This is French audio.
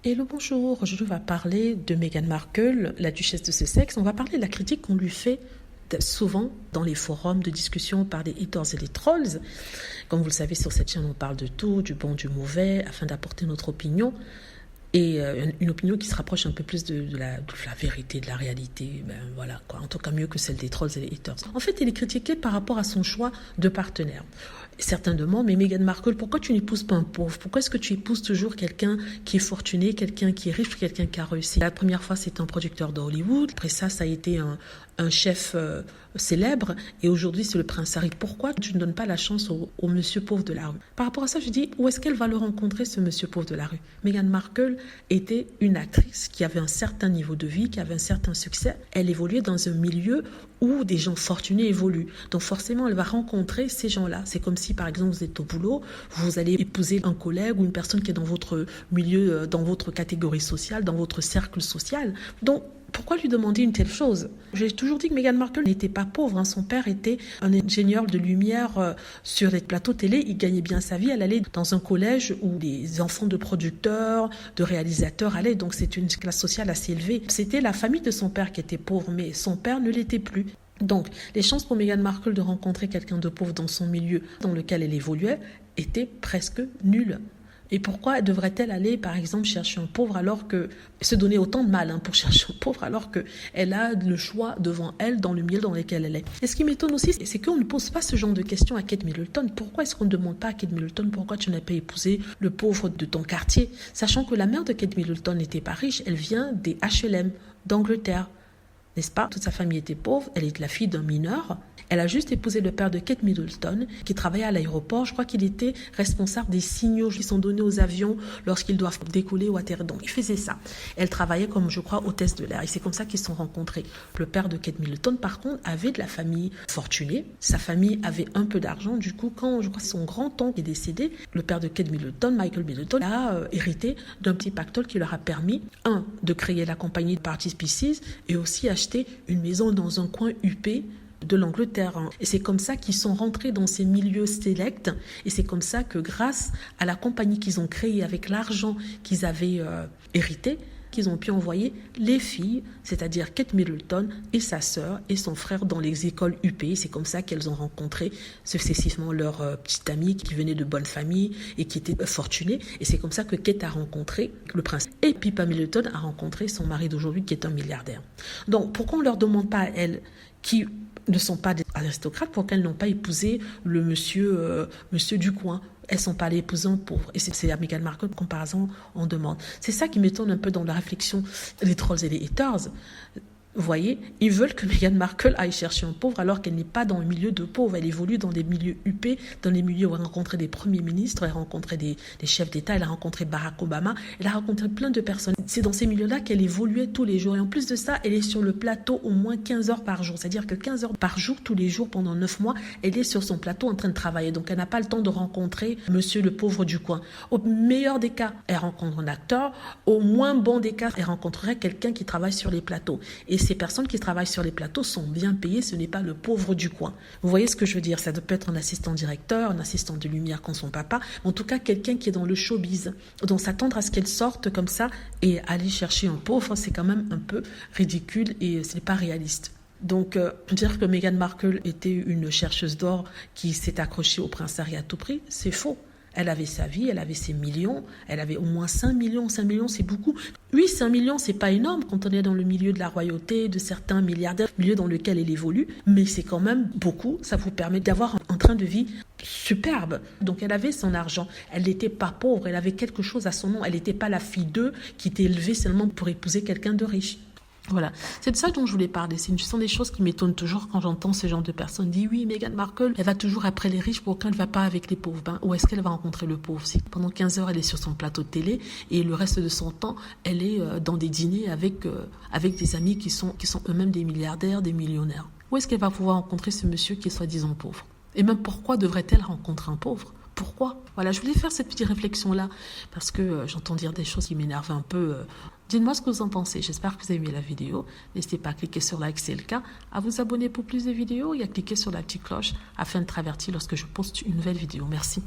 Hello, bonjour. Aujourd'hui, on va parler de Meghan Markle, la duchesse de Sussex. On va parler de la critique qu'on lui fait souvent dans les forums de discussion par les haters et les trolls. Comme vous le savez, sur cette chaîne, on parle de tout, du bon, du mauvais, afin d'apporter notre opinion. Et une opinion qui se rapproche un peu plus de la vérité, de la réalité. Ben, voilà, quoi. En tout cas, mieux que celle des trolls et des haters. En fait, elle est critiquée par rapport à son choix de partenaire. Certains demandent, mais Meghan Markle, pourquoi tu n'épouses pas un pauvre? Pourquoi est-ce que tu épouses toujours quelqu'un qui est fortuné, quelqu'un qui est riche, quelqu'un qui a réussi? La première fois, c'est un producteur de Hollywood. Après ça a été un chef célèbre. Et aujourd'hui, c'est le prince Harry. Pourquoi tu ne donnes pas la chance au monsieur pauvre de la rue? Par rapport à ça, je dis, où est-ce qu'elle va le rencontrer, ce monsieur pauvre de la rue? Meghan Markle était une actrice qui avait un certain niveau de vie, qui avait un certain succès. Elle évoluait dans un milieu où des gens fortunés évoluent. Donc forcément, elle va rencontrer ces gens-là. C'est comme si, par exemple, vous êtes au boulot, vous allez épouser un collègue ou une personne qui est dans votre milieu, dans votre catégorie sociale, dans votre cercle social. Donc, pourquoi lui demander une telle chose? J'ai toujours dit que Meghan Markle n'était pas pauvre. Son père était un ingénieur de lumière sur les plateaux télé. Il gagnait bien sa vie. Elle allait dans un collège où les enfants de producteurs, de réalisateurs allaient. Donc c'est une classe sociale assez élevée. C'était la famille de son père qui était pauvre, mais son père ne l'était plus. Donc, les chances pour Meghan Markle de rencontrer quelqu'un de pauvre dans son milieu dans lequel elle évoluait étaient presque nulles. Et pourquoi devrait-elle aller, par exemple, chercher un pauvre alors que, se donner autant de mal pour chercher un pauvre alors qu'elle a le choix devant elle dans le milieu dans lequel elle est? Et ce qui m'étonne aussi, c'est qu'on ne pose pas ce genre de questions à Kate Middleton. Pourquoi est-ce qu'on ne demande pas à Kate Middleton pourquoi tu n'as pas épousé le pauvre de ton quartier? Sachant que la mère de Kate Middleton n'était pas riche, elle vient des HLM d'Angleterre. N'est-ce pas? Toute sa famille était pauvre, elle est la fille d'un mineur. Elle a juste épousé le père de Kate Middleton, qui travaillait à l'aéroport. Je crois qu'il était responsable des signaux qui sont donnés aux avions lorsqu'ils doivent décoller ou atterrir. Donc, il faisait ça. Elle travaillait comme, je crois, hôtesse de l'air. Et c'est comme ça qu'ils se sont rencontrés. Le père de Kate Middleton, par contre, avait de la famille fortunée. Sa famille avait un peu d'argent. Du coup, quand, je crois, son grand-oncle est décédé, le père de Kate Middleton, Michael Middleton, a hérité d'un petit pactole qui leur a permis, de créer la compagnie de Party Species et aussi acheter une maison dans un coin huppé de l'Angleterre. Et c'est comme ça qu'ils sont rentrés dans ces milieux sélects. Et c'est comme ça que grâce à la compagnie qu'ils ont créée avec l'argent qu'ils avaient hérité, qu'ils ont pu envoyer les filles, c'est-à-dire Kate Middleton et sa sœur et son frère dans les écoles UP. C'est comme ça qu'elles ont rencontré successivement leur petite amie qui venait de bonnes familles et qui était fortunée. Et c'est comme ça que Kate a rencontré le prince. Et Pippa Middleton a rencontré son mari d'aujourd'hui qui est un milliardaire. Donc pourquoi on ne leur demande pas à elles qui ne sont pas des aristocrates, pourquoi elles n'ont pas épousé le monsieur du coin? Elles ne sont pas allées épouser un pauvre. Et c'est à Meghan Markle qu'on, par exemple, on demande. C'est ça qui m'étonne un peu dans la réflexion des trolls et des haters. Vous voyez, ils veulent que Meghan Markle aille chercher un pauvre alors qu'elle n'est pas dans le milieu de pauvres. Elle évolue dans des milieux huppés, dans les milieux où elle a rencontré des premiers ministres, elle a rencontré des chefs d'État, elle a rencontré Barack Obama, elle a rencontré plein de personnes. C'est dans ces milieux-là qu'elle évoluait tous les jours. Et en plus de ça, elle est sur le plateau au moins 15 heures par jour. C'est-à-dire que 15 heures par jour, tous les jours, pendant 9 mois, elle est sur son plateau en train de travailler. Donc elle n'a pas le temps de rencontrer monsieur le pauvre du coin. Au meilleur des cas, elle rencontre un acteur. Au moins bon des cas, elle rencontrerait quelqu'un qui travaille sur les plateaux. Et ces personnes qui travaillent sur les plateaux sont bien payées, ce n'est pas le pauvre du coin. Vous voyez ce que je veux dire? Ça peut être un assistant directeur, un assistant de lumière comme son papa, en tout cas quelqu'un qui est dans le showbiz. Donc s'attendre à ce qu'elle sorte comme ça et aller chercher un pauvre, c'est quand même un peu ridicule et ce n'est pas réaliste. Donc, dire que Meghan Markle était une chercheuse d'or qui s'est accrochée au prince Harry à tout prix, c'est faux. Elle avait sa vie, elle avait ses millions, elle avait au moins 5 millions. 5 millions, c'est beaucoup. Oui, 5 millions, c'est pas énorme quand on est dans le milieu de la royauté, de certains milliardaires, milieu dans lequel elle évolue, mais c'est quand même beaucoup. Ça vous permet d'avoir un train de vie superbe. Donc, elle avait son argent. Elle n'était pas pauvre, elle avait quelque chose à son nom. Elle n'était pas la fille d'eux qui était élevée seulement pour épouser quelqu'un de riche. Voilà, c'est de ça dont je voulais parler. Ce sont des choses qui m'étonnent toujours quand j'entends ce genre de personnes dire oui, Meghan Markle, elle va toujours après les riches, pourquoi elle ne va pas avec les pauvres? Où est-ce qu'elle va rencontrer le pauvre? Si pendant 15 heures, elle est sur son plateau de télé et le reste de son temps, elle est dans des dîners avec des amis qui sont eux-mêmes des milliardaires, des millionnaires. Où est-ce qu'elle va pouvoir rencontrer ce monsieur qui est soi-disant pauvre? Et même pourquoi devrait-elle rencontrer un pauvre? Pourquoi? Voilà, je voulais faire cette petite réflexion-là parce que j'entends dire des choses qui m'énervent un peu. Dites-moi ce que vous en pensez. J'espère que vous avez aimé la vidéo. N'hésitez pas à cliquer sur like si c'est le cas, à vous abonner pour plus de vidéos et à cliquer sur la petite cloche afin de être averti lorsque je poste une nouvelle vidéo. Merci.